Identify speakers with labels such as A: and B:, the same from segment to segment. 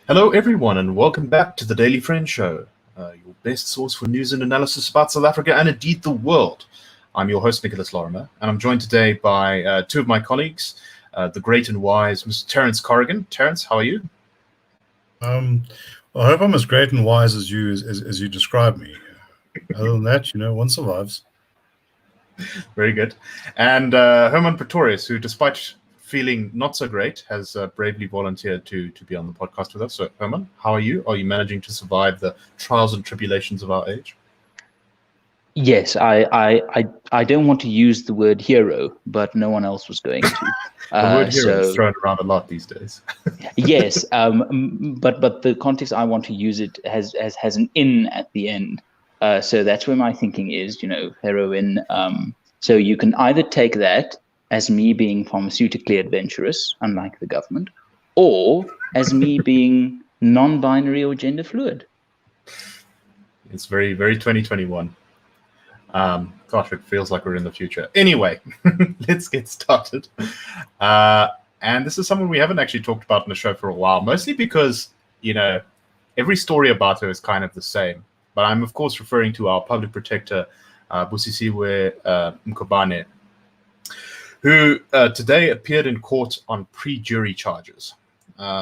A: Hello, everyone, and welcome back to the Daily Friend Show, your best source for news and analysis about South Africa and indeed the world. I'm your host, Nicholas Lorimer, and I'm joined today by two of my colleagues, the great and wise Mr. Terence Corrigan. Terence, how are you?
B: Well, I hope I'm as great and wise as you describe me. Other than that, one survives.
A: Very good. And Hermann Pretorius, who, despite feeling not so great, has bravely volunteered to be on the podcast with us. So, Hermann, how are you? Are you managing to survive the trials and tribulations of our age?
C: Yes, I don't want to use the word hero, but no one else was going to.
A: The word hero is thrown around a lot these days.
C: Yes, but the context I want to use it has an in at the end. So that's where my thinking is, heroine. So you can either take that as me being pharmaceutically adventurous, unlike the government, or as me being non-binary or gender fluid.
A: It's very, very 2021. Gosh, it feels like we're in the future. Anyway, let's get started. And this is someone we haven't actually talked about in the show for a while, mostly because, every story about her is kind of the same. But I'm, of course, referring to our public protector, Busisiwe Mkhwebane, who today appeared in court on pre-jury charges.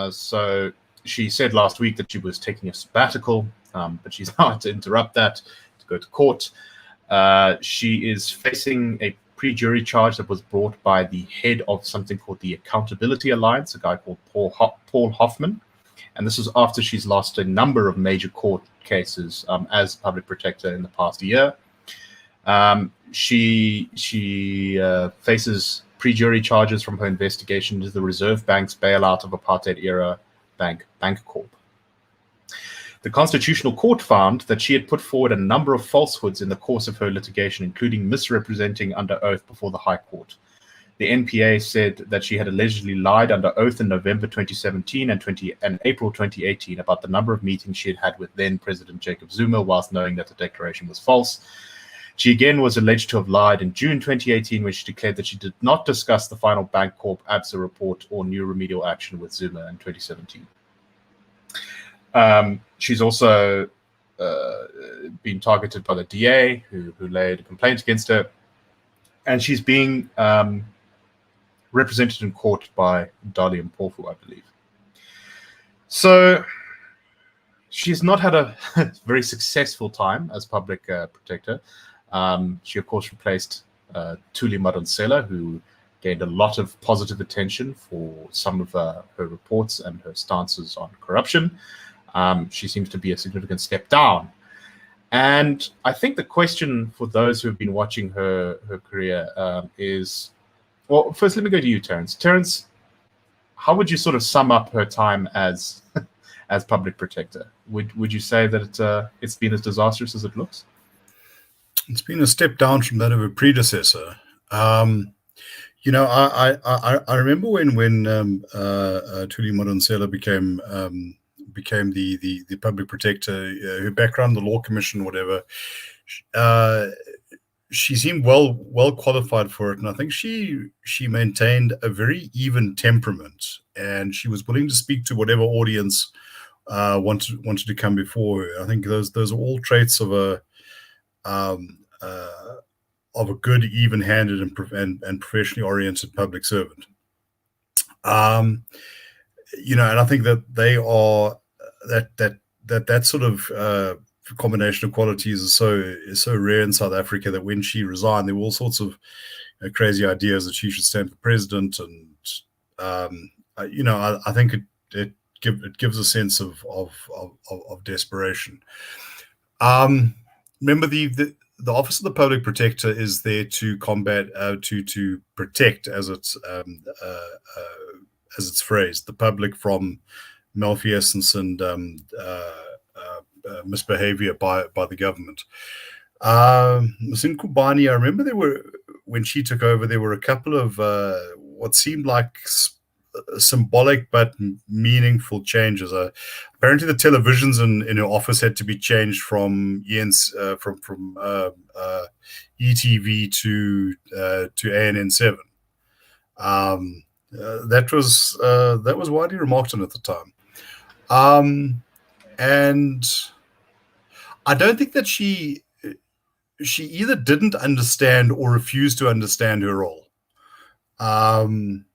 A: So she said last week that she was taking a sabbatical, but she's now had to interrupt that to go to court. She is facing a pre-jury charge that was brought by the head of something called the Accountability Alliance, a guy called Paul Hoffman. And this is after she's lost a number of major court cases as public protector in the past year. She faces pre-jury charges from her investigation into the Reserve Bank's bailout of apartheid-era bank Bank-Corp. The Constitutional Court found that she had put forward a number of falsehoods in the course of her litigation, including misrepresenting under oath before the High Court. The NPA said that she had allegedly lied under oath in November 2017 and April 2018 about the number of meetings she had had with then President Jacob Zuma, whilst knowing that the declaration was false. She again was alleged to have lied in June 2018 when she declared that she did not discuss the final Bank-Corp ABSA report or new remedial action with Zuma in 2017. She's also been targeted by the DA, who laid a complaint against her, and she's being represented in court by Dali Mpofu, I believe. So she's not had a very successful time as public protector. She, of course, replaced Thuli Madonsela, who gained a lot of positive attention for some of her reports and her stances on corruption. She seems to be a significant step down. And I think the question for those who have been watching her career is, well, first, let me go to you, Terence. Terence, how would you sort of sum up her time as public protector? Would you say that it's been as disastrous as it looks?
B: It's been a step down from that of her predecessor. I remember when Thuli Madonsela became the public protector, her background, the Law Commission, whatever. She seemed well qualified for it, and I think she maintained a very even temperament, and she was willing to speak to whatever audience wanted to come before her. I think those are all traits of a good, even-handed and professionally oriented public servant. And I think that they are that sort of combination of qualities is so rare in South Africa that when she resigned, there were all sorts of crazy ideas that she should stand for president, and I think it gives a sense of desperation. Remember, the Office of the Public Protector is there to combat, to protect, as it's phrased, the public from malfeasance and misbehavior by the government. Ms. Mkhwebane, I remember when she took over, there were a couple of what seemed like symbolic but meaningful changes. Apparently, the televisions in her office had to be changed from ETV to ANN7. That was widely remarked on at the time. And I don't think that she either didn't understand or refused to understand her role. And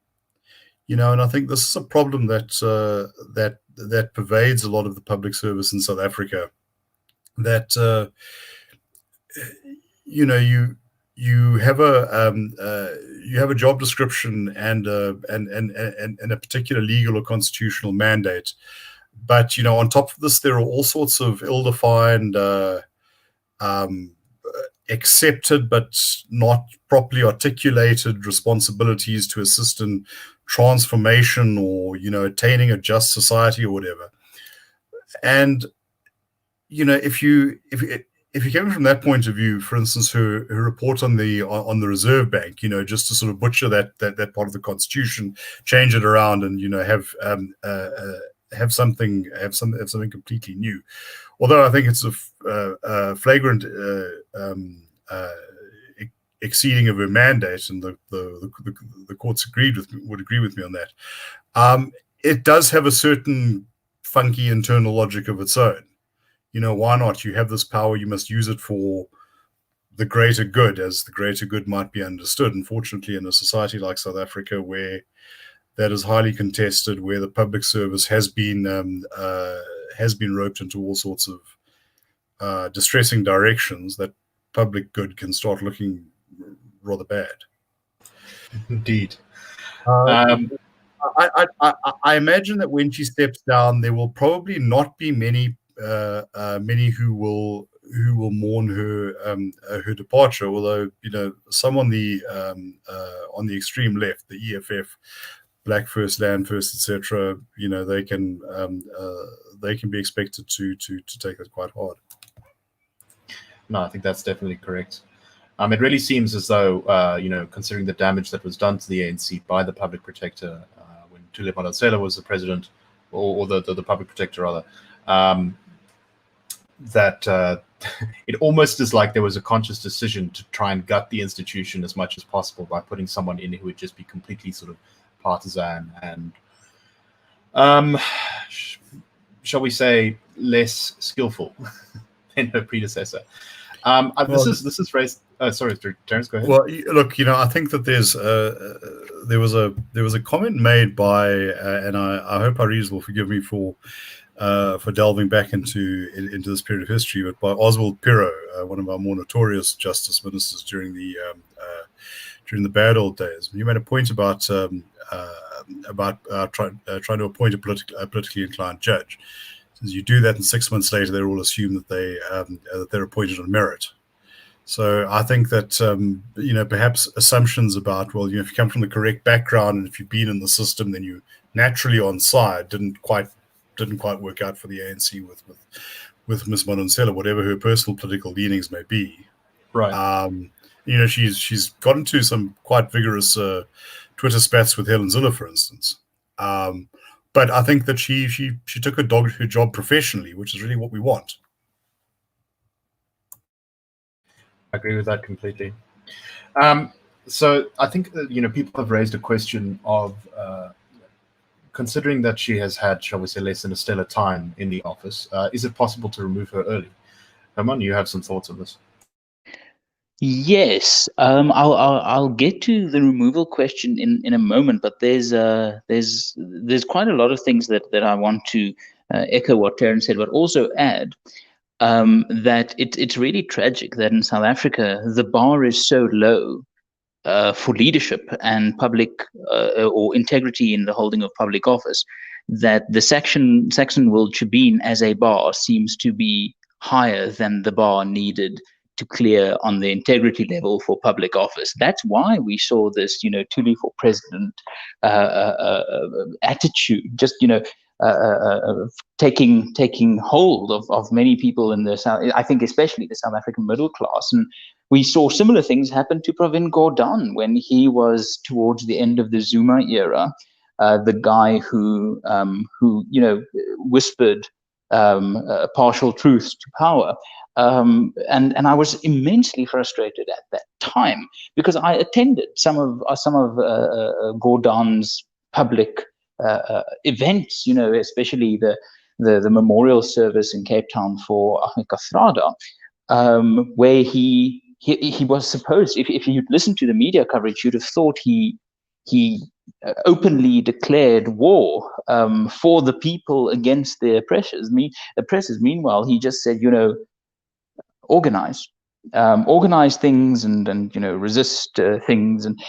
B: I think this is a problem that pervades a lot of the public service in South Africa. That you have a job description and a particular legal or constitutional mandate, but on top of this, there are all sorts of ill-defined, accepted but not properly articulated responsibilities to assist in transformation or attaining a just society or whatever. And if you came from that point of view, for instance, her report on the Reserve Bank, just to sort of butcher that part of the Constitution, change it around, and have something completely new. Although I think it's a flagrant exceeding of her mandate, and the courts would agree with me on that. It does have a certain funky internal logic of its own. Why not? You have this power, you must use it for the greater good, as the greater good might be understood. Unfortunately, in a society like South Africa, where that is highly contested, where the public service has been roped into all sorts of distressing directions, that public good can start looking rather bad.
A: Indeed.
B: I imagine that when she steps down, there will probably not be many who will mourn her departure. Although some on the extreme left, the EFF, Black First, Land First, etc., they can be expected to take it quite hard.
A: No, I think that's definitely correct. It really seems as though, considering the damage that was done to the ANC by the public protector when Thuli Madonsela was the president, or the public protector rather, that it almost is like there was a conscious decision to try and gut the institution as much as possible by putting someone in who would just be completely sort of partisan and, shall we say, less skillful than her predecessor. This is raised. Sorry, Terence, go ahead.
B: Well, look, I think that there was a comment made by, and I hope our readers will forgive me for delving back into this period of history, but by Oswald Pirro, one of our more notorious justice ministers during the bad old days. He made a point about trying to appoint a politically inclined judge. As you do that, and 6 months later, they all assume that they're appointed on merit. So I think that perhaps assumptions about, well, if you come from the correct background and if you've been in the system, then you naturally on side didn't quite work out for the ANC with Ms. Madonsela, whatever her personal political leanings may be.
A: Right.
B: She's got into some quite vigorous Twitter spats with Helen Zille, for instance. But I think that she took her job professionally, which is really what we want.
A: I agree with that completely. So I think people have raised a question of considering that she has had, shall we say, less than a stellar time in the office. Is it possible to remove her early? Hermann, you have some thoughts on this?
C: Yes, I'll get to the removal question in a moment, but there's quite a lot of things that I want to echo what Terence said, but also add that it's really tragic that in South Africa the bar is so low for leadership and public or integrity in the holding of public office that the Saxon-World Tribune as a bar seems to be higher than the bar needed to clear on the integrity level for public office. That's why we saw this, Thuli for president attitude, just, taking hold of many people in the South, I think especially the South African middle class. And we saw similar things happen to Pravin Gordhan when he was towards the end of the Zuma era, the guy who whispered partial truths to power. And I was immensely frustrated at that time because I attended some of Gordhan's public events, especially the memorial service in Cape Town for Ahmed Kathrada, where he was supposed, if you'd listened to the media coverage, you'd have thought he openly declared war for the people against the oppressors. Meanwhile, he just said, organize things and resist things. And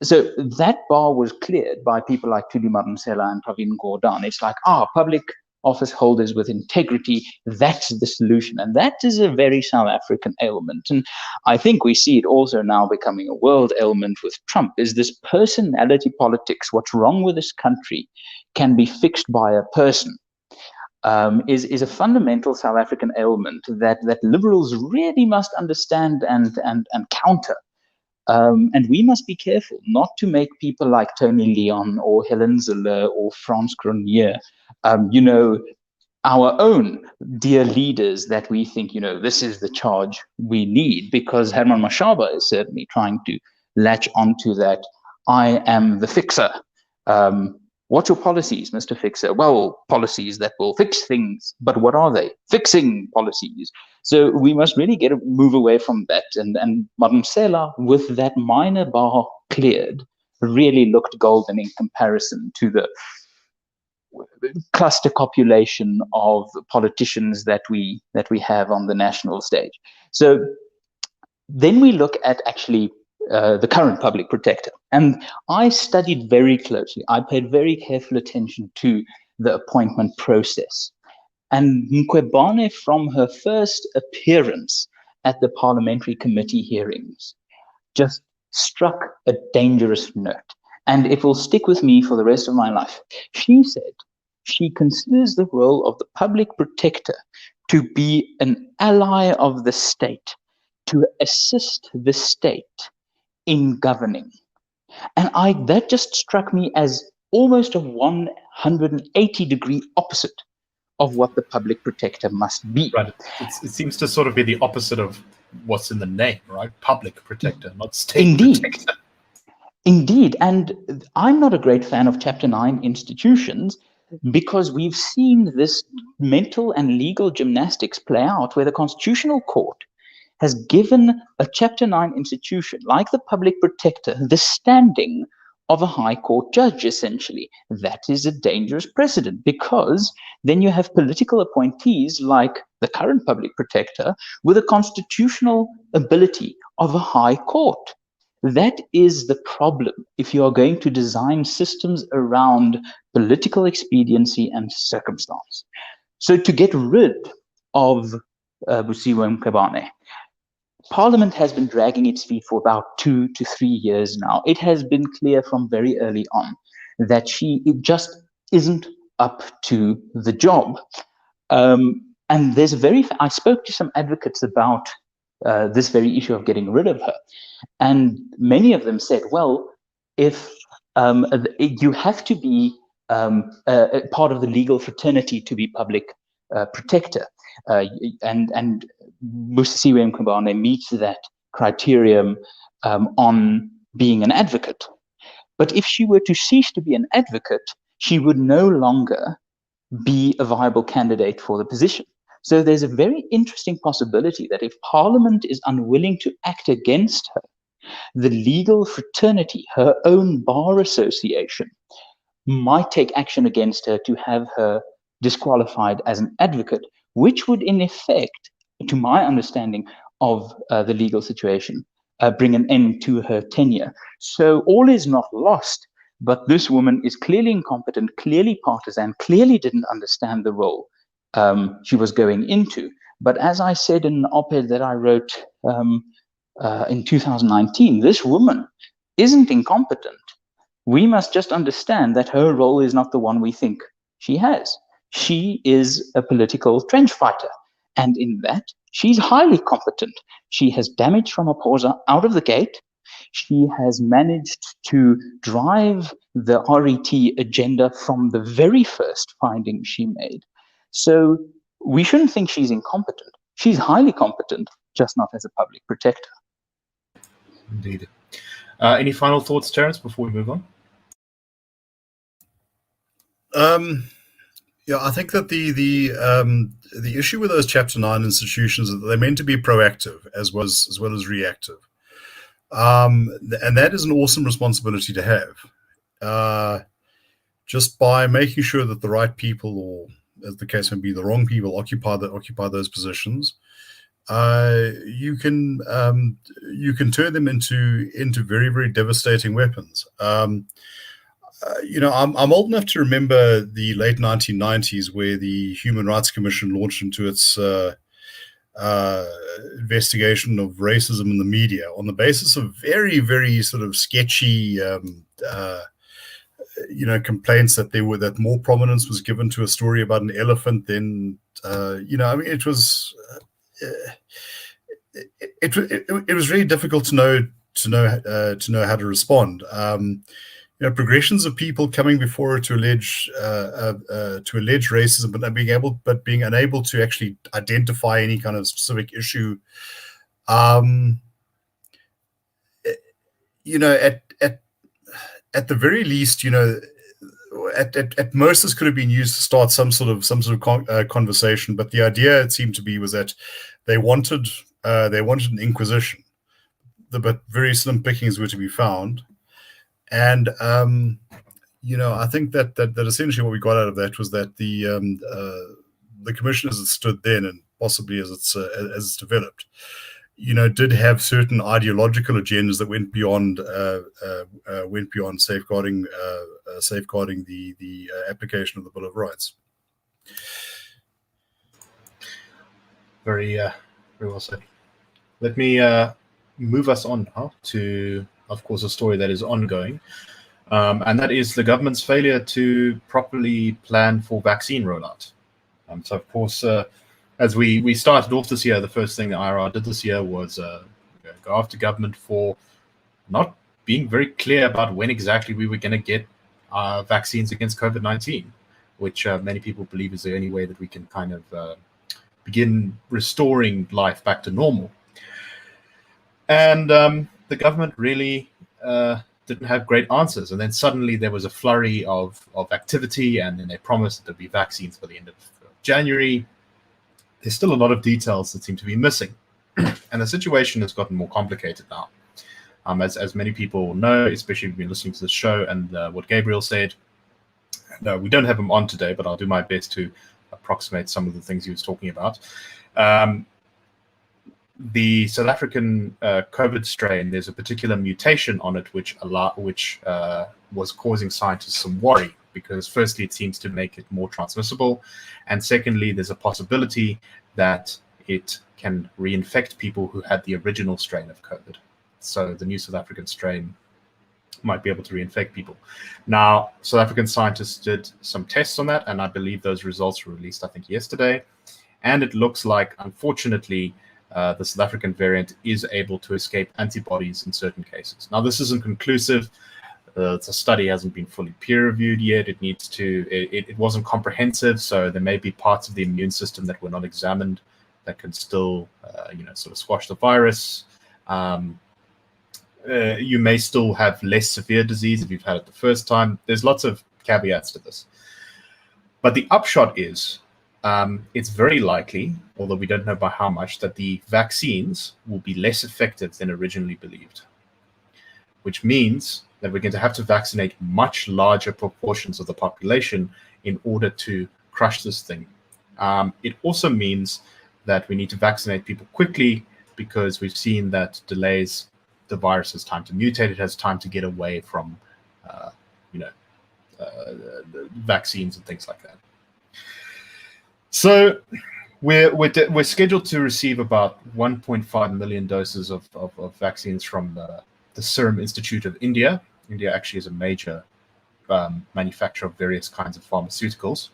C: so that bar was cleared by people like Thuli Madonsela and Pravin Gordhan. It's like, public office holders with integrity, that's the solution. And that is a very South African element. And I think we see it also now becoming a world element with Trump, is this personality politics. What's wrong with this country can be fixed by a person. Is a fundamental South African element that liberals really must understand and counter. And we must be careful not to make people like Tony Leon or Helen Zille or Frans Cronje, our own dear leaders that we think, this is the charge we need, because Hermann Mashaba is certainly trying to latch onto that. I am the fixer. What's your policies, Mr. Fixer? Well, policies that will fix things, but what are they? Fixing policies. So we must really move away from that. And Madonsela, with that minor bar cleared, really looked golden in comparison to the cluster copulation of politicians that we have on the national stage. So then we look at actually the current public protector. And I studied very closely. I paid very careful attention to the appointment process. And Mkhwebane, from her first appearance at the parliamentary committee hearings, just struck a dangerous note. And it will stick with me for the rest of my life. She said she considers the role of the public protector to be an ally of the state, to assist the state in governing. And that just struck me as almost a 180-degree opposite of what the public protector must be.
A: Right. It seems to sort of be the opposite of what's in the name, right? Public protector, not state protector.
C: Indeed. And I'm not a great fan of Chapter 9 institutions, because we've seen this mental and legal gymnastics play out where the Constitutional Court has given a Chapter 9 institution like the public protector the standing of a high court judge, essentially. That is a dangerous precedent, because then you have political appointees like the current public protector with a constitutional ability of a high court. That is the problem if you are going to design systems around political expediency and circumstance. So to get rid of Busiwe Mkhwebane, Parliament has been dragging its feet for about 2 to 3 years now. It has been clear from very early on that it just isn't up to the job. And there's I spoke to some advocates about this very issue of getting rid of her. And many of them said, well, if you have to be part of the legal fraternity to be public protector, and Busiwe Mkhwebane meets that criterion on being an advocate. But if she were to cease to be an advocate, she would no longer be a viable candidate for the position. So there's a very interesting possibility that if Parliament is unwilling to act against her, the legal fraternity, her own bar association, might take action against her to have her disqualified as an advocate, which would in effect, to my understanding of the legal situation, bring an end to her tenure. So all is not lost, but this woman is clearly incompetent, clearly partisan, clearly didn't understand the role she was going into. But as I said in an op-ed that I wrote in 2019, this woman isn't incompetent. We must just understand that her role is not the one we think she has. She is a political trench fighter. And in that, she's highly competent. She has damaged Ramaphosa out of the gate. She has managed to drive the RET agenda from the very first finding she made. So we shouldn't think she's incompetent. She's highly competent, just not as a public protector.
A: Indeed. Any final thoughts, Terence, before we move on?
B: Yeah, I think that the issue with those Chapter 9 institutions is that they're meant to be proactive as well as reactive, and that is an awesome responsibility to have. Just by making sure that the right people, or as the case may be, the wrong people, occupy those positions, you can turn them into very, very devastating weapons. I'm old enough to remember the late 1990s, where the Human Rights Commission launched into its investigation of racism in the media on the basis of very, very sort of sketchy, complaints that more prominence was given to a story about an elephant than, it was. It was really difficult to know how to respond. Progressions of people coming before to allege racism, but being unable to actually identify any kind of specific issue. At the very least, at most, this could have been used to start some sort of conversation. But the idea, it seemed to be, was that they wanted an inquisition, but very slim pickings were to be found. And I think that essentially what we got out of that was that the commission, as it stood then, and possibly as it's developed, did have certain ideological agendas that went beyond safeguarding the application of the Bill of Rights.
A: Very well said. Let me move us on now to, of course, a story that is ongoing, and that is the government's failure to properly plan for vaccine rollout. So, of course, as we started off this year, the first thing the IRR did this year was go after government for not being very clear about when exactly we were going to get vaccines against COVID-19, which many people believe is the only way that we can kind of begin restoring life back to normal. And the government really didn't have great answers. And then suddenly there was a flurry of activity, and then they promised that there'd be vaccines by the end of January. There's still a lot of details that seem to be missing. And the situation has gotten more complicated now. As many people know, especially if you've been listening to the show and what Gabriel said. No, we don't have him on today, but I'll do my best to approximate some of the things he was talking about. The South African COVID strain, there's a particular mutation on it which was causing scientists some worry, because firstly, it seems to make it more transmissible, and secondly, there's a possibility that it can reinfect people who had the original strain of COVID. So the new South African strain might be able to reinfect people. Now, South African scientists did some tests on that, and I believe those results were released, I think, yesterday. And it looks like, unfortunately, the South African variant is able to escape antibodies in certain cases. Now, this isn't conclusive. The study hasn't been fully peer-reviewed yet. It wasn't comprehensive, so there may be parts of the immune system that were not examined that can still, sort of squash the virus. You may still have less severe disease if you've had it the first time. There's lots of caveats to this. But the upshot is, it's very likely, although we don't know by how much, that the vaccines will be less effective than originally believed, which means that we're going to have to vaccinate much larger proportions of the population in order to crush this thing. It also means that we need to vaccinate people quickly, because we've seen that delays the virus has time to mutate. It has time to get away from, vaccines and things like that. So we're scheduled to receive about 1.5 million doses of vaccines from the Serum Institute of India. India actually is a major manufacturer of various kinds of pharmaceuticals.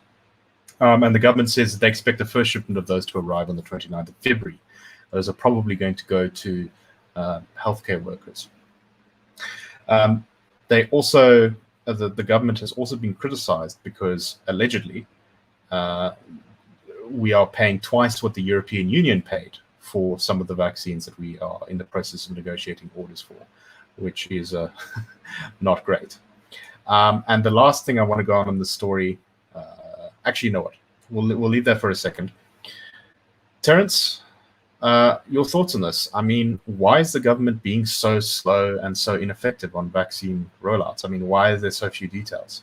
A: And the government says that they expect the first shipment of those to arrive on the 29th of February. Those are probably going to go to healthcare workers. They also, the government has also been criticized because allegedly we are paying twice what the European Union paid for some of the vaccines that we are in the process of negotiating orders for, which is not great. And the last thing I want to go on this story actually, you know what? We'll leave that for a second. Terence, your thoughts on this? I mean, why is the government being so slow and so ineffective on vaccine rollouts? I mean, why are there so few details?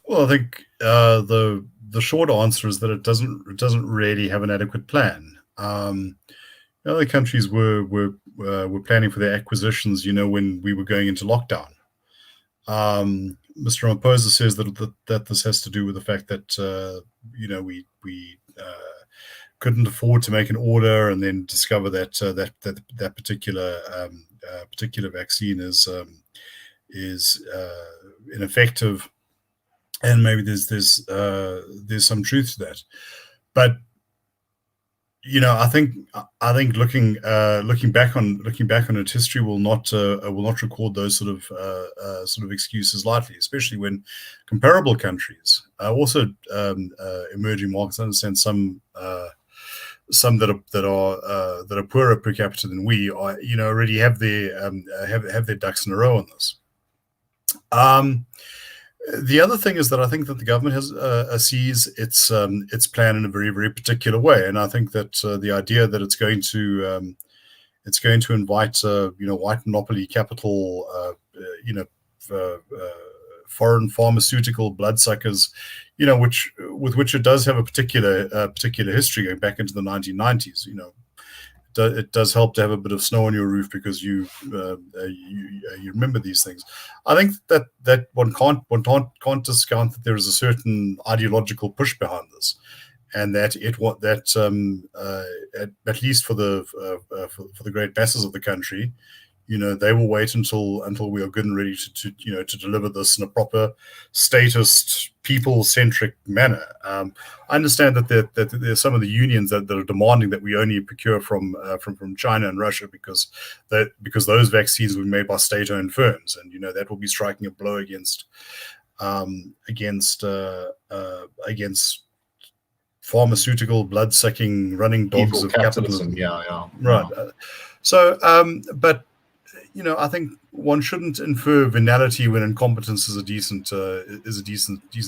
B: Well, I think the short answer is that it doesn't really have an adequate plan. Other countries were planning for their acquisitions, when we were going into lockdown. Mr. Ramaphosa says that this has to do with the fact that we couldn't afford to make an order and then discover that that particular vaccine is ineffective, and maybe there's some truth to that, but I think looking back on its history will not record those sort of excuses lightly, especially when comparable countries, also emerging markets. I understand some that are poorer per capita than we are, already have their ducks in a row on this. The other thing is that I think that the government sees its plan in a very, very particular way, and I think that the idea that it's going to invite white monopoly capital, foreign pharmaceutical bloodsuckers, with which it does have a particular history going back into the 1990s. It does help to have a bit of snow on your roof because you remember these things. I think that one can't discount that there is a certain ideological push behind this, and that at least for the great masses of the country, they will wait until we are good and ready to deliver this in a proper statist, people-centric manner. I understand that there's some of the unions that are demanding that we only procure from China and Russia because those vaccines were made by state-owned firms, and that will be striking a blow against pharmaceutical blood-sucking running dogs
A: Evil
B: of capitalism.
A: Yeah.
B: Right. But I think one shouldn't infer venality when incompetence is a decent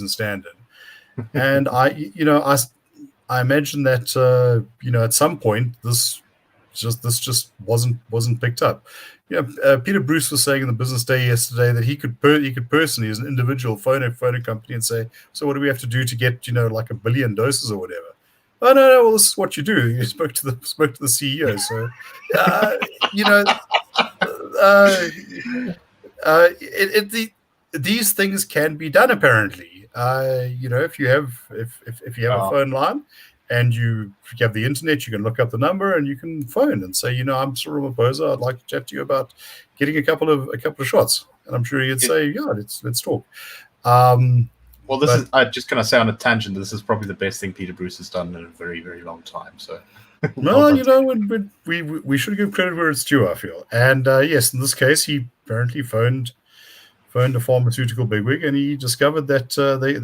B: standard. And I imagine that at some point this just wasn't picked up. Peter Bruce was saying in the Business Day yesterday that he could personally, as an individual, phone a company and say, so what do we have to do to get like 1 billion doses or whatever? Oh no, well, this is what you do. You spoke to the CEO. So these things can be done apparently. If you have a phone line and you have the internet, you can look up the number and you can phone and say, I'm Mr. Ramaphosa, I'd like to chat to you about getting a couple of shots. And I'm sure he'd say, yeah, let's talk.
A: Well, this is, I just kind of say on a tangent, this is probably the best thing Peter Bruce has done in a very, very long time. So,
B: no, we should give credit where it's due, I feel. And yes, in this case, he apparently phoned a pharmaceutical bigwig, and he discovered that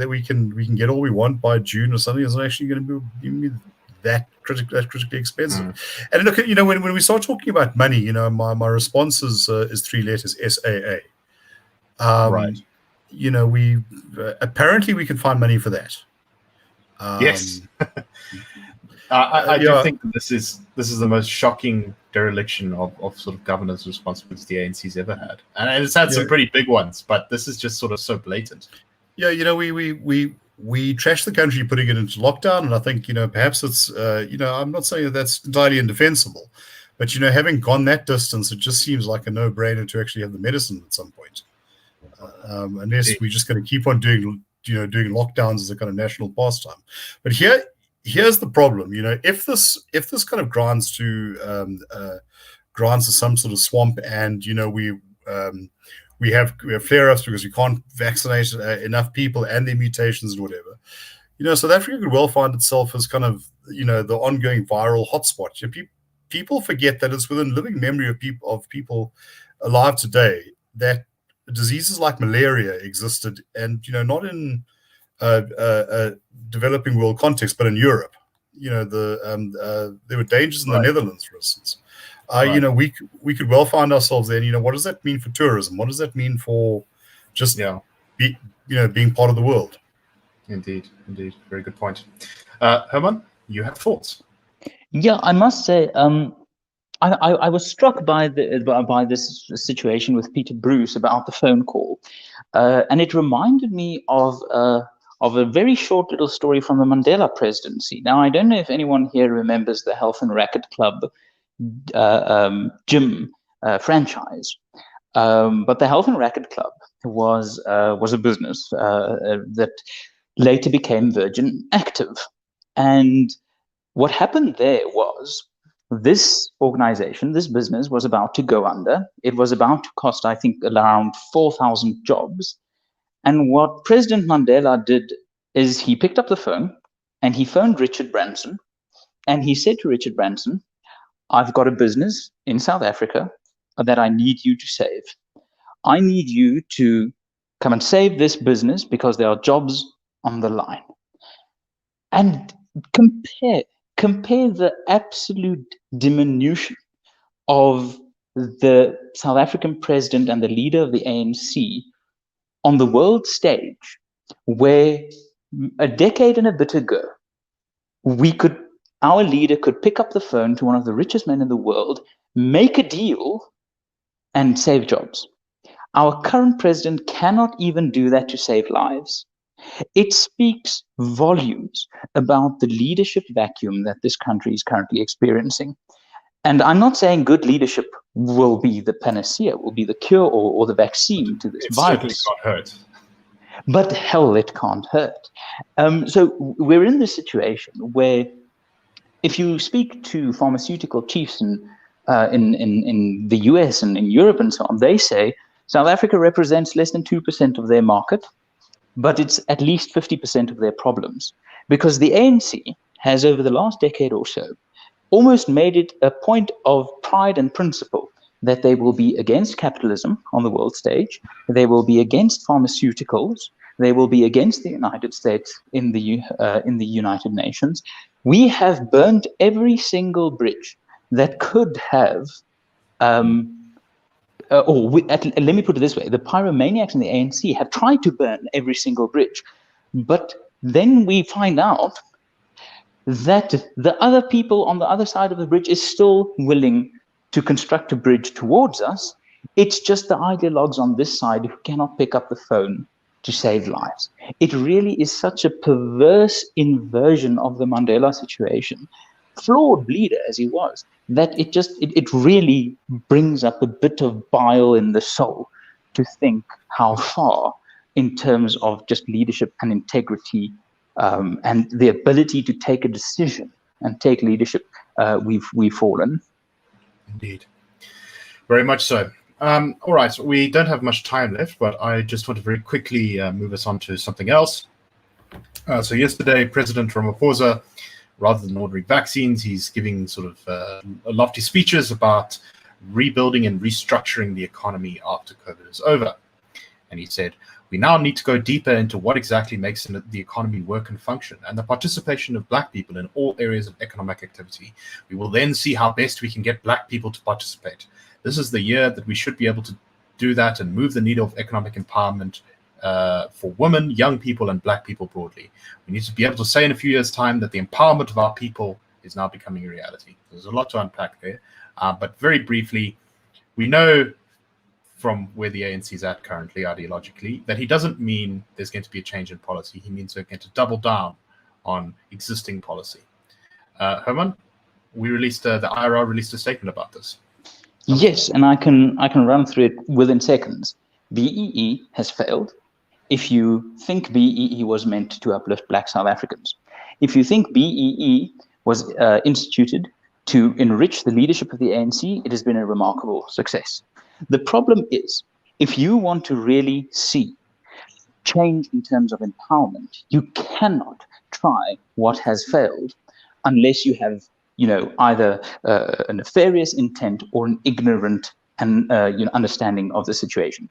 B: we can get all we want by June or something. It's not actually going to be that critically expensive. And look, when we start talking about money, my response is 3 letters: SAA.
A: Right.
B: We apparently we can find money for that.
A: Yes. I do think that this is the most shocking dereliction of sort of governance responsibilities the ANC's ever had, and it's had some pretty big ones, but this is just sort of so blatant. Yeah,
B: we trashed the country putting it into lockdown, and I think perhaps it's I'm not saying that's entirely indefensible, but having gone that distance, it just seems like a no-brainer to actually have the medicine at some point, unless we're just going to keep on doing lockdowns as a kind of national pastime. But here's the problem. If this kind of grants to some sort of swamp, and we have flare-ups because we can't vaccinate enough people and their mutations and whatever. South Africa could well find itself as kind of the ongoing viral hotspot. People forget that it's within living memory of people alive today that diseases like malaria existed, and not in developing world context, but in Europe. There were dangers in the Netherlands, for instance. We could well find ourselves there. What does that mean for tourism? What does that mean for just being part of the world?
A: Indeed. Very good point. Hermann, you have thoughts?
C: Yeah, I must say, I was struck by this situation with Peter Bruce about the phone call, and it reminded me of a very short little story from the Mandela presidency. Now, I don't know if anyone here remembers the Health and Racket Club gym franchise, but the Health and Racket Club was a business that later became Virgin Active, and what happened there was this organization, this business was about to go under. It was about to cost, I think, around 4,000 jobs. And what President Mandela did is he picked up the phone and he phoned Richard Branson. And he said to Richard Branson, I've got a business in South Africa that I need you to save. I need you to come and save this business because there are jobs on the line. And compare the absolute diminution of the South African president and the leader of the ANC on the world stage, where a decade and a bit ago, our leader could pick up the phone to one of the richest men in the world, make a deal, and save jobs. Our current president cannot even do that to save lives. It speaks volumes about the leadership vacuum that this country is currently experiencing. And I'm not saying good leadership will be the panacea, will be the cure or the vaccine to this virus.
A: It certainly can't hurt.
C: But hell, it can't hurt. So we're in this situation where if you speak to pharmaceutical chiefs in the US and in Europe and so on, they say South Africa represents less than 2% of their market, but it's at least 50% of their problems. Because the ANC has, over the last decade or so, almost made it a point of pride and principle that they will be against capitalism on the world stage, they will be against pharmaceuticals, they will be against the United States in the United Nations. We have burned every single bridge that could have, let me put it this way, the pyromaniacs in the ANC have tried to burn every single bridge, but then we find out that the other people on the other side of the bridge is still willing to construct a bridge towards us. It's just the ideologues on this side who cannot pick up the phone to save lives. It really is such a perverse inversion of the Mandela situation, flawed leader as he was, that it really brings up a bit of bile in the soul to think how far, in terms of just leadership and integrity and the ability to take a decision and take leadership, we've fallen.
A: Indeed. Very much so. All right, so we don't have much time left, but I just want to very quickly move us on to something else. So yesterday, President Ramaphosa, rather than ordering vaccines, he's giving sort of lofty speeches about rebuilding and restructuring the economy after COVID is over. And he said, we now need to go deeper into what exactly makes the economy work and function, and the participation of Black people in all areas of economic activity. We will then see how best we can get Black people to participate. This is the year that we should be able to do that and move the needle of economic empowerment for women, young people, and Black people broadly. We need to be able to say in a few years' time that the empowerment of our people is now becoming a reality. There's a lot to unpack there, but very briefly, we know from where the ANC is at currently, ideologically, that he doesn't mean there's going to be a change in policy. He means they're going to double down on existing policy. Hermann, the IRR released a statement about this.
C: Yes, and I can run through it within seconds. BEE has failed. If you think BEE was meant to uplift Black South Africans, if you think BEE was instituted to enrich the leadership of the ANC, it has been a remarkable success. The problem is, if you want to really see change in terms of empowerment, you cannot try what has failed unless you have, either a nefarious intent or an ignorant and understanding of the situation.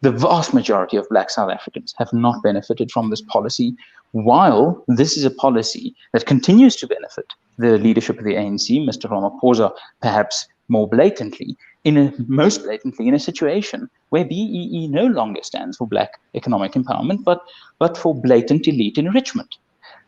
C: The vast majority of Black South Africans have not benefited from this policy, while this is a policy that continues to benefit the leadership of the ANC. Mr. Ramaphosa perhaps most blatantly in a situation where BEE no longer stands for Black economic empowerment, but for blatant elite enrichment.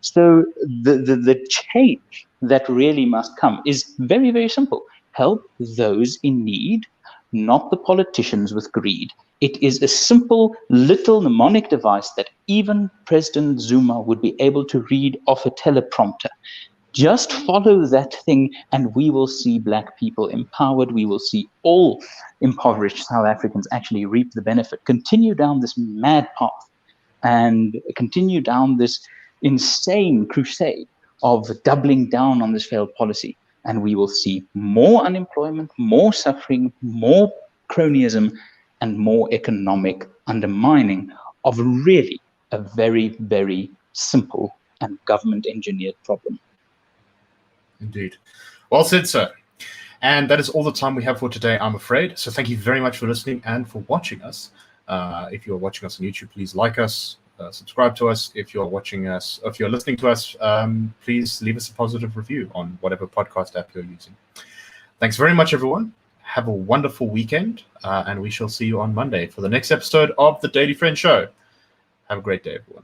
C: So the change that really must come is very, very simple. Help those in need, not the politicians with greed. It is a simple little mnemonic device that even President Zuma would be able to read off a teleprompter. Just follow that thing and we will see Black people empowered. We will see all impoverished South Africans actually reap the benefit. Continue down this mad path and continue down this insane crusade of doubling down on this failed policy. And we will see more unemployment, more suffering, more cronyism, and more economic undermining of really a very, very simple and government-engineered problem.
A: Indeed. Well said, sir. And that is all the time we have for today, I'm afraid. So thank you very much for listening and for watching us. If you're watching us on YouTube, please like us, subscribe to us. If you're listening to us, please leave us a positive review on whatever podcast app you're using. Thanks very much, everyone. Have a wonderful weekend, and we shall see you on Monday for the next episode of the Daily Friend Show. Have a great day, everyone.